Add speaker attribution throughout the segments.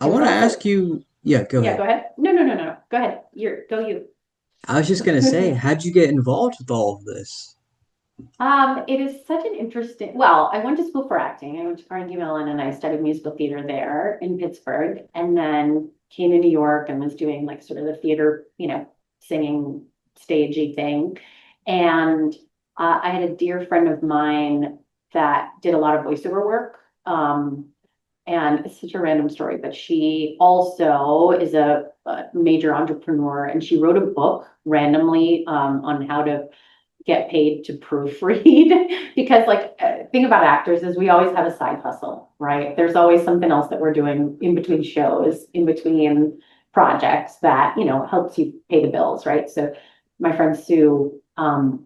Speaker 1: I
Speaker 2: It was
Speaker 1: want to
Speaker 2: also,
Speaker 1: ask you, yeah, go
Speaker 2: yeah,
Speaker 1: ahead.
Speaker 2: go ahead. No, no, no, no, no. Go ahead. Go you.
Speaker 1: I was just gonna say, how'd you get involved with all of this?
Speaker 2: It is such an interesting, well, I went to school for acting. I went to Carnegie Mellon and I studied musical theater there in Pittsburgh, and then came to New York and was doing like sort of the theater, singing stagey thing. And I had a dear friend of mine that did a lot of voiceover work. And it's such a random story, but she also is a major entrepreneur, and she wrote a book randomly on how to get paid to proofread. Because like thing about actors is we always have a side hustle, right? There's always something else that we're doing in between shows, in between projects that helps you pay the bills, right? So my friend Sue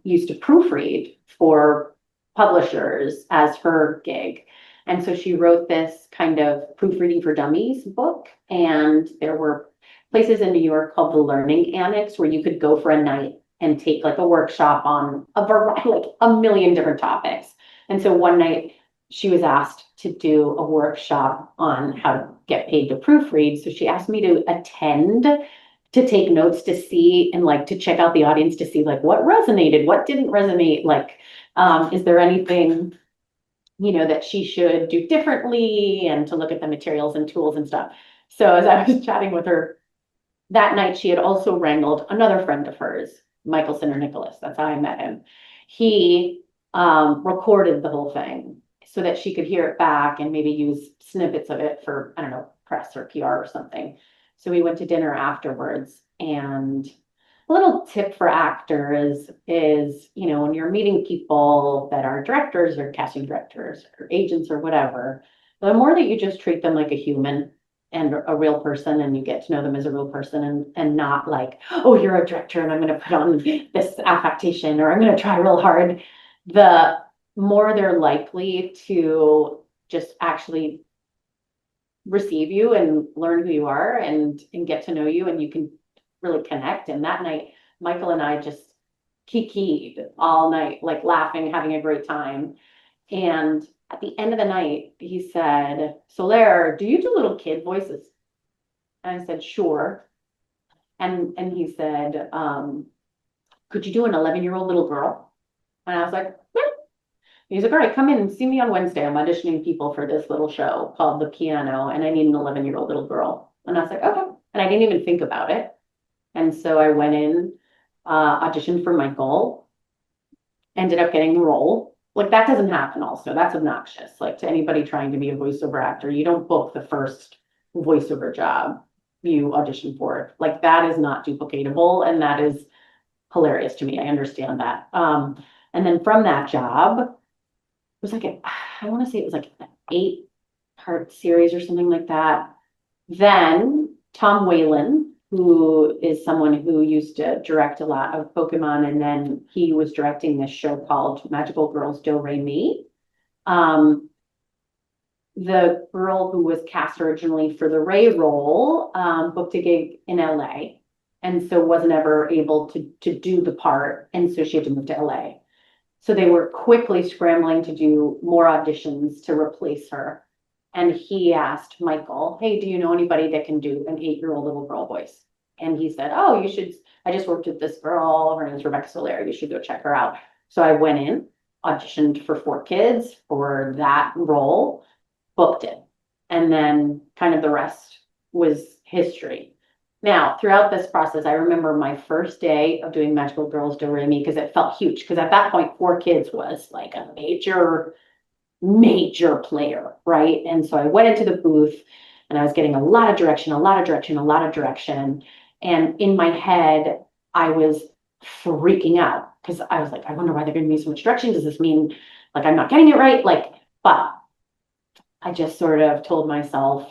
Speaker 2: used to proofread for publishers as her gig. And so she wrote this kind of proofreading for dummies book, and there were places in New York called the Learning Annex where you could go for a night and take like a workshop on a variety, like a million different topics. And so one night she was asked to do a workshop on how to get paid to proofread. So she asked me to attend to take notes to see and like to check out the audience to see like what resonated, what didn't resonate, like is there anything that she should do differently, and to look at the materials and tools and stuff. So as I was chatting with her that night, she had also wrangled another friend of hers, Michael Sinner Nicholas. That's how I met him. He recorded the whole thing so that she could hear it back and maybe use snippets of it for, I don't know, press or PR or something. So we went to dinner afterwards. And a little tip for actors is, when you're meeting people that are directors or casting directors or agents or whatever, the more that you just treat them like a human and a real person, and you get to know them as a real person, and not like, oh, you're a director and I'm going to put on this affectation, or I'm going to try real hard, the more they're likely to just actually receive you and learn who you are, and get to know you, and you can really connect. And that night Michael and I just kikied all night, like laughing, having a great time. And at the end of the night he said, Soler, do you do little kid voices? And I said, sure. And he said, could you do an 11-year-old little girl? And I was like, yeah. He's like, all right, come in and see me on Wednesday. I'm auditioning people for this little show called The Piano, and I need an 11-year-old little girl. And I was like, okay. And I didn't even think about it. And so I went in, auditioned for Michael, ended up getting the role. Like that doesn't happen also. That's obnoxious. Like to anybody trying to be a voiceover actor, you don't book the first voiceover job you audition for. Like that is not duplicatable, and that is hilarious to me. I understand that. And then from that job, it was like I want to say it was like an 8-part series or something like that. Then Tom Whalen, who is someone who used to direct a lot of Pokemon, and then he was directing this show called Magical Girls Do Re Mi. Um, the girl who was cast originally for the Ray role booked a gig in LA, and so wasn't ever able to do the part, and so she had to move to LA. So they were quickly scrambling to do more auditions to replace her. And he asked Michael, hey, do you know anybody that can do an 8-year-old little girl voice? And he said, oh, you should. I just worked with this girl. Her name is Rebecca Soler. You should go check her out. So I went in, auditioned for 4 Kids for that role, booked it. And then kind of the rest was history. Now, throughout this process, I remember my first day of doing Magical Girls Do Re Mi, because it felt huge. Because at that point, 4 Kids was like a major, major player, right? And so I went into the booth and I was getting a lot of direction, a lot of direction, a lot of direction. And in my head, I was freaking out because I was like, I wonder why they're giving me so much direction. Does this mean like I'm not getting it right? Like, but I just sort of told myself,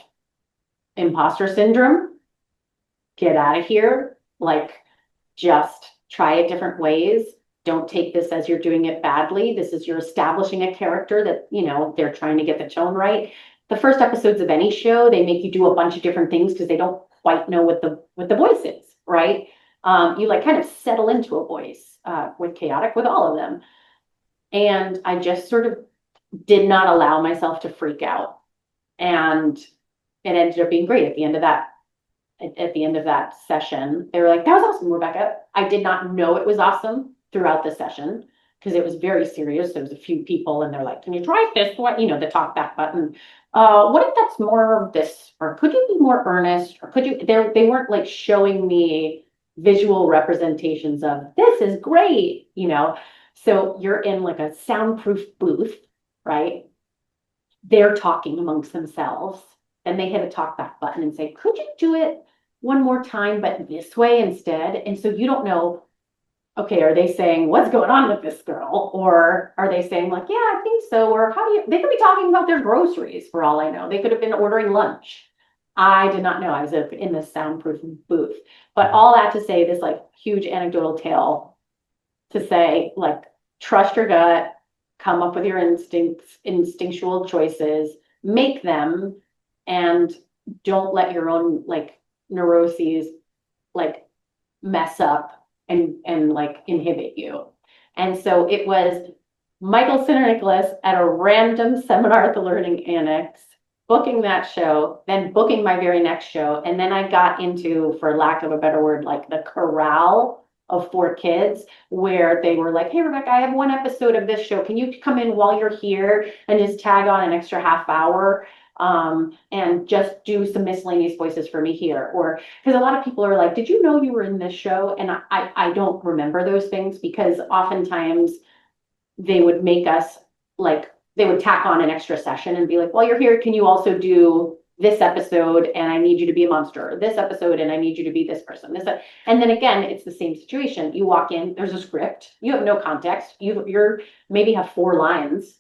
Speaker 2: imposter syndrome, get out of here. Like, just try it different ways. Don't take this as you're doing it badly. This is you're establishing a character that, they're trying to get the tone right. The first episodes of any show, they make you do a bunch of different things because they don't quite know what the voice is, right? You like kind of settle into a voice with Chaotic, with all of them. And I just sort of did not allow myself to freak out. And it ended up being great at the end of that. At the end of that session, they were like, that was awesome, Rebecca. I did not know it was awesome throughout the session because it was very serious. There was a few people and they're like, can you try this one? You know, the talk back button. What if that's more of this? Or could you be more earnest? Or could you, they weren't like showing me visual representations of this is great, you know? So you're in like a soundproof booth, right? They're talking amongst themselves. And they hit a talk back button and say, could you do it one more time, but this way instead? And so you don't know, okay, are they saying, what's going on with this girl? Or are they saying like, yeah, I think so. Or how do you, they could be talking about their groceries for all I know. They could have been ordering lunch. I did not know I was in this soundproof booth, but all that to say this like huge anecdotal tale to say like, trust your gut, come up with your instinctual choices, make them, and don't let your own like neuroses like mess up and like inhibit you. And so it was Michael Sinner-Nicholas at a random seminar at the Learning Annex, booking that show, then booking my very next show. And then I got into, for lack of a better word, like the corral of 4 kids, where they were like, hey, Rebecca, I have one episode of this show. Can you come in while you're here and just tag on an extra half hour? And just do some miscellaneous voices for me here. Or because a lot of people are like, did you know you were in this show? And I don't remember those things because oftentimes they would make us like, they would tack on an extra session and be like, well, you're here, can you also do this episode and I need you to be a monster, or this episode and I need you to be this person. And then again, it's the same situation. You walk in, there's a script, you have no context, you're maybe have 4 lines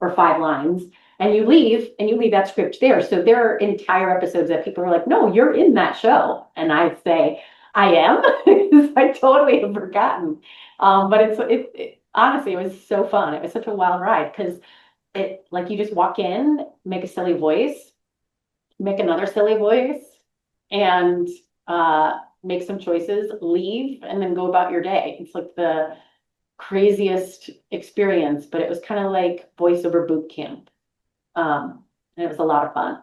Speaker 2: or 5 lines, and you leave that script there. So there are entire episodes that people are like, no, you're in that show. And I say, I am, because I totally have forgotten. But honestly, it was so fun. It was such a wild ride because it like you just walk in, make a silly voice, make another silly voice, and make some choices, leave, and then go about your day. It's like the craziest experience, but it was kind of like voiceover boot camp. And it was a lot of fun.